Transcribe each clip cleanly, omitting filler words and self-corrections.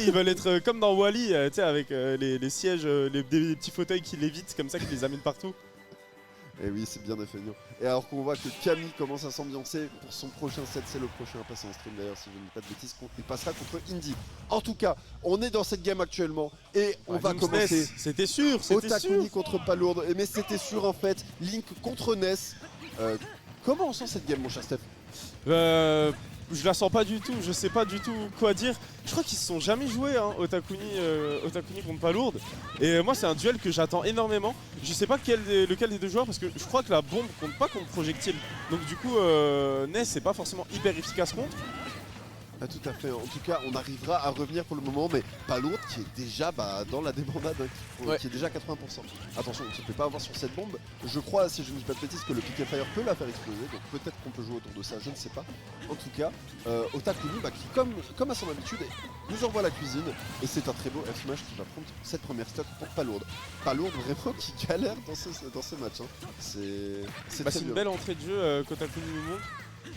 Ils veulent être comme dans Wall-E, tu sais, avec les sièges, des petits fauteuils qui lévitent comme ça, qui les amènent partout. Et oui, c'est bien feignant. Et alors qu'on voit que Camille commence à s'ambiancer pour son prochain set, c'est le prochain à passer en stream d'ailleurs, si je ne dis pas de bêtises, il passera contre Indy. En tout cas, on est dans cette game actuellement et on va commencer. C'était sûr, c'était sûr. Otakuni contre Palourde, mais c'était sûr en fait. Link contre Ness. Comment on sent cette game, mon cher Steph? Je la sens pas du tout, je sais pas du tout quoi dire. Je crois qu'ils se sont jamais joués, hein, Otakuni contre Palourde. Et moi, c'est un duel que j'attends énormément. Je sais pas lequel des deux joueurs, parce que je crois que la bombe compte pas contre projectile. Donc du coup, Ness c'est pas forcément hyper efficace contre. Ah, tout à fait, en tout cas on arrivera à revenir pour le moment, mais Palourde qui est déjà dans la débandade, hein, qui est déjà à 80%. Attention, on ne se peut pas avoir sur cette bombe. Je crois, si je ne dis pas de bêtises, que le pick and fire peut la faire exploser, donc peut-être qu'on peut jouer autour de ça, je ne sais pas. En tout cas, Otakuni qui, comme à son habitude, nous envoie la cuisine, et c'est un très beau F-smash qui va prendre cette première stock pour Palourde. Palourde vraiment qui galère dans ce match, hein. C'est une belle entrée de jeu qu'Otakuni nous montre.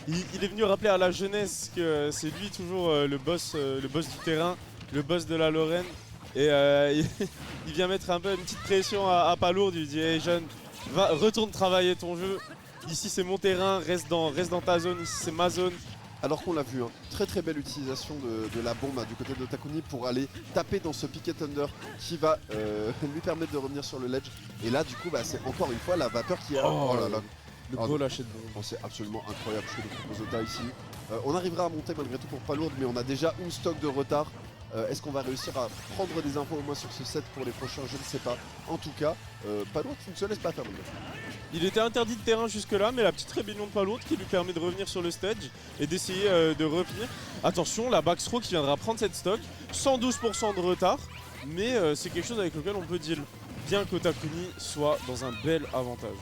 Il est venu rappeler à la jeunesse que c'est lui toujours le boss du terrain, le boss de la Lorraine. Et il vient mettre un peu une petite pression à Palourde. Il lui dit hey, jeune, retourne travailler ton jeu. Ici c'est mon terrain, reste dans ta zone, ici c'est ma zone. Alors qu'on l'a vu, hein, très belle utilisation de la bombe du côté de Otakuni pour aller taper dans ce picket thunder qui va lui permettre de revenir sur le ledge. Et là du coup c'est encore une fois la vapeur qui est... Oh là là. Le beau lâcher de bombe. C'est absolument incroyable ce que nous propose Ota ici. On arrivera à monter malgré tout pour Palourde, mais on a déjà une stock de retard. Est-ce qu'on va réussir à prendre des infos au moins sur ce set pour les prochains? Je ne sais pas. En tout cas, Palourde qui ne se laisse pas faire. Il était interdit de terrain jusque là, mais la petite rébellion de Palourde qui lui permet de revenir sur le stage et d'essayer de revenir. Attention, la back throw qui viendra prendre cette stock. 112% de retard, mais c'est quelque chose avec lequel on peut deal. Bien qu'Otakuni soit dans un bel avantage.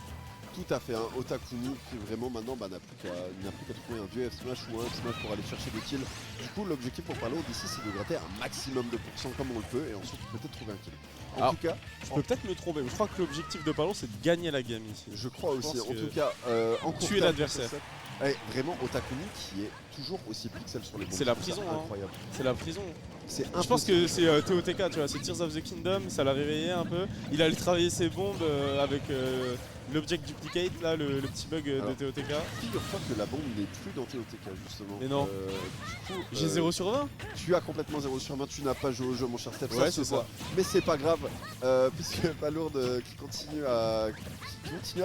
Tout à fait, hein. Otakuni qui vraiment maintenant n'a plus qu'à trouver un vieux F-smash ou un F-smash pour aller chercher des kills. Du coup l'objectif pour Palourde ici c'est de gratter un maximum de pourcents comme on le peut et ensuite peut-être trouver un kill. En tout cas, je peux peut-être me tromper, mais je crois que l'objectif de Palourde c'est de gagner la game ici. Je crois aussi, en tout cas tuer l'adversaire. Vraiment Otakuni qui est toujours aussi pixel sur les bombes. C'est la prison, hein. Incroyable. C'est la prison. Je pense que c'est TOTK, tu vois, c'est Tears of the Kingdom, ça l'a réveillé un peu. Il allait travailler ses bombes avec l'object duplicate, là, le petit bug de TOTK. Figure-toi que la bombe n'est plus dans TOTK justement. Mais non. Du coup, j'ai 0 sur 20. Tu as complètement 0 sur 20, tu n'as pas joué au jeu mon cher Steph, ouais, c'est ça. Mais c'est pas grave, puisque Palourde qui continue à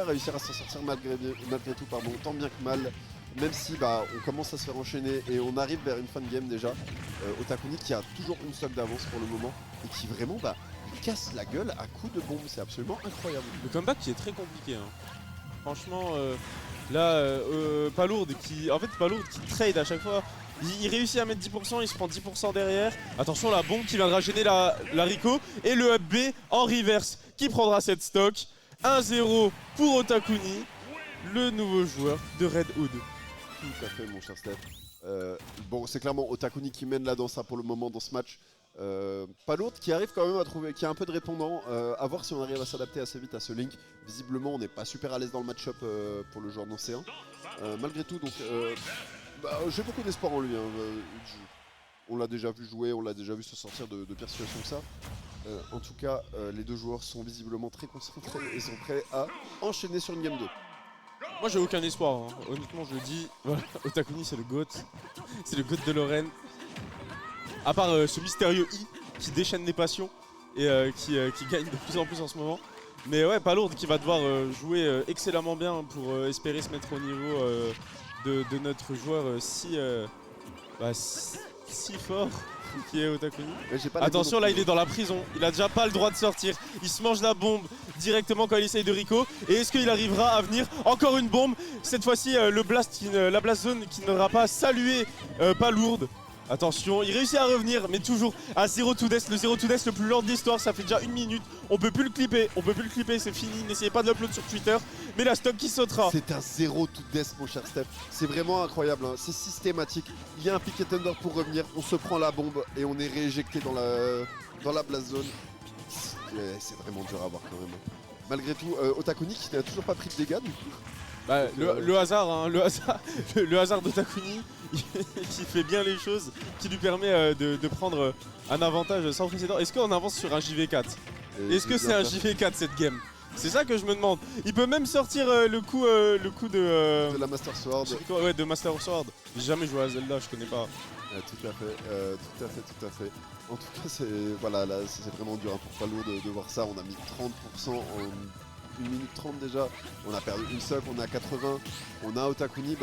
réussir à s'en sortir malgré tout, tant bien que mal. Même si on commence à se faire enchaîner et on arrive vers une fin de game déjà. Otakuni qui a toujours une stock d'avance pour le moment et qui vraiment casse la gueule à coups de bombe, c'est absolument incroyable. Le comeback qui est très compliqué, hein. Franchement, là, Palourde qui trade à chaque fois. Il réussit à mettre 10%, il se prend 10% derrière. Attention, la bombe qui viendra gêner la Rico. Et le up B en reverse qui prendra cette stock. 1-0 pour Otakuni, le nouveau joueur de Red Hood. Tout à fait mon cher Steph. Bon c'est clairement Otakuni qui mène là dans ça pour le moment dans ce match. Palourde qui arrive quand même à trouver, qui a un peu de répondant, à voir si on arrive à s'adapter assez vite à ce Link. Visiblement on n'est pas super à l'aise dans le match-up pour le joueur d'Océan. Malgré tout donc j'ai beaucoup d'espoir en lui, hein. On l'a déjà vu jouer, on l'a déjà vu se sortir de pires situations que ça. En tout cas les deux joueurs sont visiblement très concentrés et sont prêts à enchaîner sur une game 2. Moi j'ai aucun espoir, hein. Honnêtement je le dis, voilà, Otakuni c'est le GOAT, c'est le GOAT de Lorraine. À part ce mystérieux I qui déchaîne les passions et qui gagne de plus en plus en ce moment. Mais ouais, Palourde qui va devoir jouer excellemment bien pour espérer se mettre au niveau de notre joueur si fort qui est Otakuni. Attention là il est dans la prison, il a déjà pas le droit de sortir, il se mange la bombe directement quand il essaye de Rico. Et est-ce qu'il arrivera à venir? Encore une bombe, cette fois-ci la blast zone qui n'aura pas salué Palourde. Attention, il réussit à revenir, mais toujours à 0 to death, le 0 to death le plus lent de l'histoire, ça fait déjà 1 minute. On peut plus le clipper, c'est fini, n'essayez pas de l'upload sur Twitter, mais la stock qui sautera. C'est un 0 to death mon cher Steph, c'est vraiment incroyable, hein. C'est systématique, il y a un picket thunder pour revenir, on se prend la bombe et on est rééjecté dans la blast zone. C'est vraiment dur à voir quand même. Malgré tout, Otakuni qui n'a toujours pas pris de dégâts du coup. Bah, le hasard, hein, le hasard de Takuni qui fait bien les choses, qui lui permet de prendre un avantage sans précédent. Est-ce qu'on avance sur un JV4? Est-ce que c'est un JV4 cette game? C'est ça que je me demande. Il peut même sortir le coup de la Master Sword. Ouais, de Master Sword. J'ai jamais joué à Zelda, je connais pas. Tout à fait. En tout cas, voilà, c'est vraiment dur pour Palourde de voir ça. On a mis 30% en 1 minute 30 déjà. On a perdu une stock, on est à 80. On a Otakuni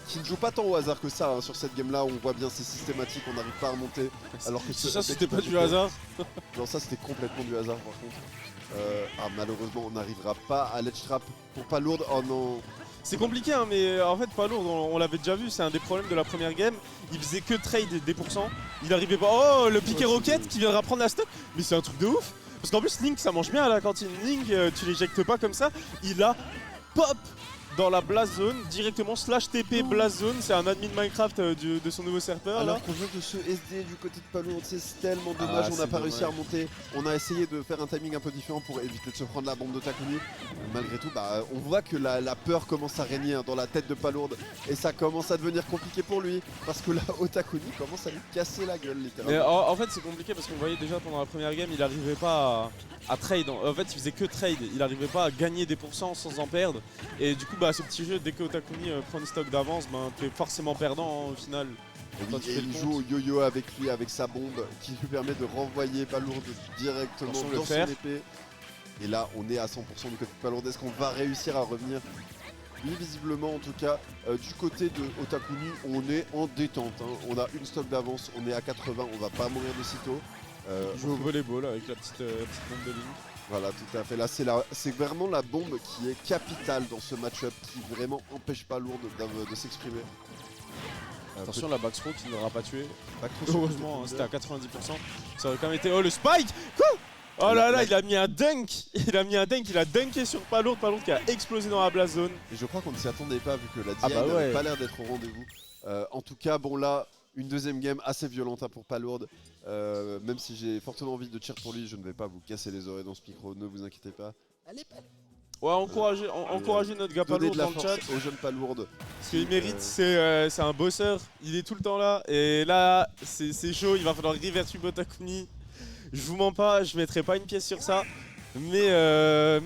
qui ne joue pas tant au hasard que ça hein, sur cette game là. On voit bien c'est systématique, on n'arrive pas à remonter. Alors que ça c'était pas du hasard. Non, ça c'était complètement du hasard par contre. Malheureusement on n'arrivera pas à l'edge trap pour Palourde. Oh non. C'est compliqué hein, mais en fait Palourde on l'avait déjà vu, c'est un des problèmes de la première game. Il faisait que trade des pourcents. Il arrivait pas. Oh le piqué rocket qui viendra prendre la stock. Mais c'est un truc de ouf. Parce qu'en plus Link ça mange bien à la cantine. Link tu l'éjectes pas comme ça. Il a pop dans la blast zone directement /TP blast zone. C'est un admin Minecraft de son nouveau serveur. Alors qu'on vient de se SD du côté de Palourde, c'est tellement dommage, on n'a pas réussi à remonter. On a essayé de faire un timing un peu différent pour éviter de se prendre la bombe de Takuni. Malgré tout, on voit que la peur commence à régner dans la tête de Palourde et ça commence à devenir compliqué pour lui parce que là, Otakuni commence à lui casser la gueule littéralement. Mais en fait c'est compliqué parce qu'on voyait déjà pendant la première game, il n'arrivait pas à trade. En fait il faisait que trade, il n'arrivait pas à gagner des pourcents sans en perdre. Et du coup ce petit jeu, dès que Otakuni prend une stock d'avance, t'es forcément perdant hein, au final. Et il joue au yo-yo avec lui, avec sa bombe qui lui permet de renvoyer Palourde directement dans son épée. Et là on est à 100% du côté de Palourde. Est-ce qu'on va réussir à revenir? Oui, visiblement en tout cas, du côté de Otakuni, on est en détente. Hein. On a une stock d'avance, on est à 80, on va pas mourir de sitôt. Il joue au volleyball avec la petite bombe de ligne. Voilà, tout à fait. Là, c'est vraiment la bombe qui est capitale dans ce match-up, qui vraiment empêche Palourde de s'exprimer. Attention, la back throw qui ne l'aura pas tué. Heureusement, c'était à 90%. Ça aurait quand même été. Oh, le spike! Quoi? Oh là là, il a mis un dunk! Il a dunké sur Palourde qui a explosé dans la blast zone. Et je crois qu'on ne s'y attendait pas, vu que la DI n'avait pas l'air d'être au rendez-vous. En tout cas, bon là, une deuxième game assez violente hein, pour Palourde. Même si j'ai fortement envie de cheer pour lui, je ne vais pas vous casser les oreilles dans ce micro, ne vous inquiétez pas. Allez, ouais, encouragez notre gars Palourde dans le chat. Aux jeunes Palourde. Ce qu'il mérite, c'est un bosseur. Il est tout le temps là. Et là, c'est chaud. Il va falloir reverse Otakuni. Je vous mens pas, je mettrai pas une pièce sur ça. Mais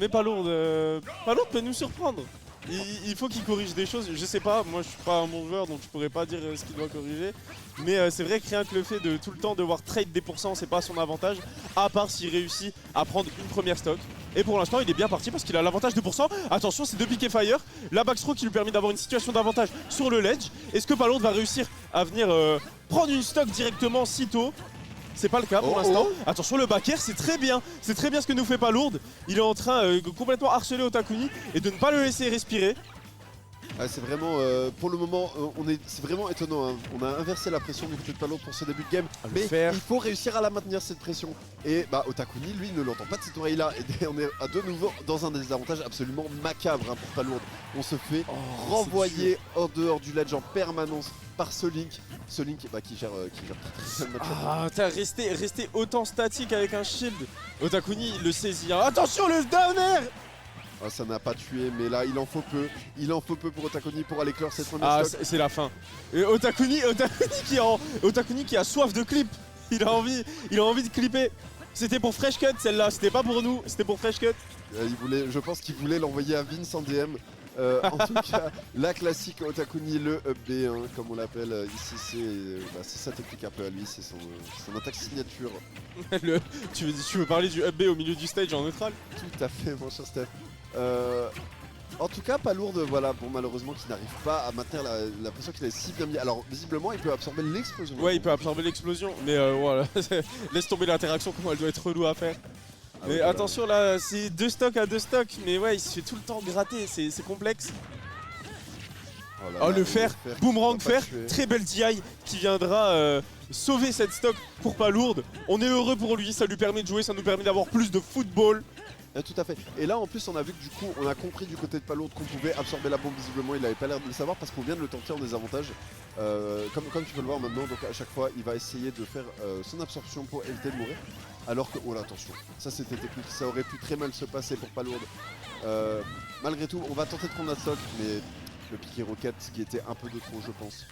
Palourde peut nous surprendre. Il faut qu'il corrige des choses, je sais pas, moi je suis pas un bon joueur donc je pourrais pas dire ce qu'il doit corriger. Mais c'est vrai que rien que le fait de tout le temps devoir trade des pourcents, c'est pas son avantage, à part s'il réussit à prendre une première stock. Et pour l'instant il est bien parti parce qu'il a l'avantage de pourcents. Attention, c'est 2 piquets fire, la backstroke qui lui permet d'avoir une situation d'avantage sur le ledge. Est-ce que Palourde va réussir à venir prendre une stock directement si tôt? C'est pas le cas pour l'instant. Attention, le back air, c'est très bien ce que nous fait Palourde. Il est en train de complètement harceler Otakuni et de ne pas le laisser respirer. C'est vraiment, pour le moment, c'est vraiment étonnant. Hein. On a inversé la pression du côté de Palourde pour ce début de game. Mais il faut réussir à la maintenir cette pression. Et Otakuni, lui, ne l'entend pas de cette oreille-là. Et on est à de nouveau dans un désavantage absolument macabre hein, pour Palourde. On se fait renvoyer hors dehors du ledge en permanence par ce Link qui gère très bien le match. Rester autant statique avec un shield. Otakuni, il le saisit. Attention, le down air! Ça n'a pas tué, mais là il en faut peu pour Otakuni pour aller clore cette première stock. C'est la fin. Et Otakuni qui a soif de clip. Il a envie de clipper. C'était pour Fresh Cut celle-là, c'était pas pour nous, c'était pour Fresh Cut. Je pense qu'il voulait l'envoyer à Vince en DM. En tout cas, la classique Otakuni, le up B, hein, comme on l'appelle ici, c'est sa technique un peu à lui, c'est son attaque signature. Tu veux parler du up B au milieu du stage en neutral? Tout à fait, mon cher Steph. En tout cas, Palourde, voilà, bon, malheureusement, qui n'arrive pas à maintenir la pression qu'il a si bien mis. Alors, visiblement, il peut absorber l'explosion. Ouais, il peut absorber l'explosion, mais voilà, laisse tomber l'interaction, comment elle doit être relou à faire. Mais attention là, c'est 2 stocks à 2 stocks, mais ouais, il se fait tout le temps gratter, c'est complexe. Le fer, boomerang fer, très belle DI qui viendra sauver cette stock pour Palourde. On est heureux pour lui, ça lui permet de jouer, ça nous permet d'avoir plus de football. Tout à fait. Et là en plus on a vu que du coup on a compris du côté de Palourde qu'on pouvait absorber la bombe. Visiblement il avait pas l'air de le savoir parce qu'on vient de le tenter en désavantage. Comme tu peux le voir maintenant, donc à chaque fois il va essayer de faire son absorption pour éviter de mourir. alors que, oh là, attention, ça c'était technique, ça aurait pu très mal se passer pour Palourde. Malgré tout, on va tenter de prendre la stock, mais le piqué roquette qui était un peu de trop, je pense.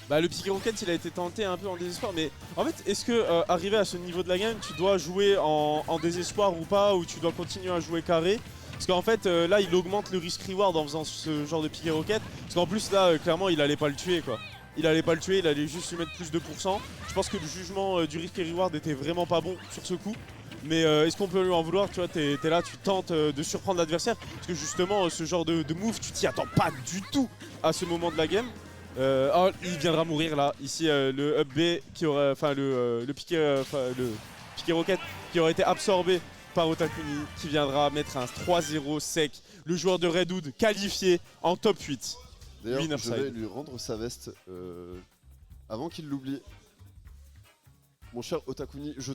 Bah le piqué roquette il a été tenté un peu en désespoir, mais en fait est-ce que arrivé à ce niveau de la game tu dois jouer en désespoir ou pas, ou tu dois continuer à jouer carré? Parce qu'en fait là il augmente le risk reward en faisant ce genre de piqué roquette, parce qu'en plus là clairement il allait pas le tuer quoi. Il allait pas le tuer, il allait juste lui mettre plus de %. Je pense que le jugement du risk reward était vraiment pas bon sur ce coup. Mais est-ce qu'on peut lui en vouloir? Tu vois, t'es là, tu tentes de surprendre l'adversaire, parce que justement ce genre de move tu t'y attends pas du tout à ce moment de la game. Oh, il viendra mourir là. Ici, le up B qui aurait, enfin le piqué roquette qui aurait été absorbé par Otakuni, qui viendra mettre un 3-0 sec. Le joueur de Redwood qualifié en top 8. D'ailleurs, je vais lui rendre sa veste avant qu'il l'oublie. Mon cher Otakuni, je